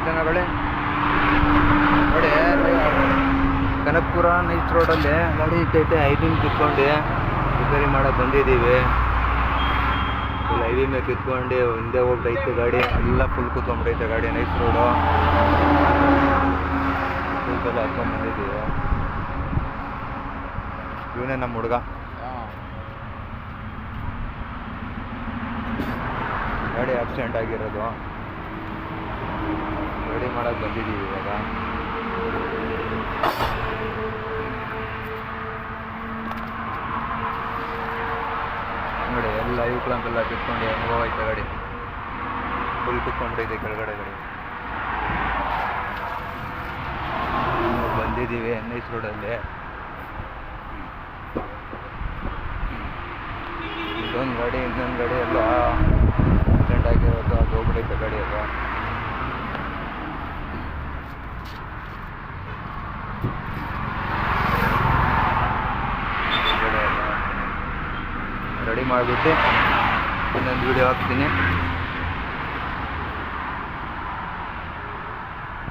ಜನಗಳೇ ನೋಡಿ. ಕನಕಪುರ ನೈಸ್ ರೋಡಲ್ಲಿ ಗಾಡಿ ಇತ್ತೈತೆ. ಐದಿನ ಕಿತ್ಕೊಂಡು ರಿಪೇರಿ ಮಾಡಕ್ಕೆ ಬಂದಿದ್ದೀವಿ. ಫುಲ್ ಐವಿ ಮೇಲೆ ಕಿತ್ಕೊಂಡು ಹಿಂದೆ ಹೋಗ್ತೈತೆ ಗಾಡಿ ಎಲ್ಲ. ಫುಲ್ ಕೂತ್ಕೊಂಡ್ಬಿಟ್ಟೈತೆ ಗಾಡಿ. ನೈಸ್ ರೋಡು ಫುಲ್ ಹಾಕ್ಕೊಂಡು ಬಂದಿದ್ದೀವಿ. ಇವನೇ ನಮ್ಮ ಹುಡುಗ. ಗಾಡಿ ಆಕ್ಸಿಡೆಂಟ್ ಆಗಿರೋದು. ರೆಡಿ ಮಾಡಕ್ಕೆ ಬಂದಿದ್ದೀವಿ ಇವಾಗ. ನೋಡಿ ಎಲ್ಲ ಇವು ಕ್ಲಾಂಪೆಲ್ಲ ಕಿತ್ಕೊಂಡು ಹೆಂಗೆ ಹೋಯ್ತು ಗಾಡಿ. ಫುಲ್ ಕಿತ್ಕೊಂಡ್ಬಿಟ್ಟೈತೆ ಕೆಳಗಡೆ ಗಾಡಿ. ಬಂದಿದ್ದೀವಿ ನೈಸ್ ರೋಡಲ್ಲಿ. ಇದೊಂದು ಗಾಡಿ ಇನ್ನೊಂದು ಗಾಡಿ ಎಲ್ಲ ಆಕ್ಸಿಡೆಂಟ್ ಆಗಿರೋದು. ಅದು ಹೋಗ್ಬಿಟ್ಟೈತೆ ಗಾಡಿ ಎಲ್ಲ. ರೆಡಿ ಮಾಡಿಬಿಟ್ಟು ಇನ್ನೊಂದು ವೀಡಿಯೋ ಹಾಕ್ತೀನಿ.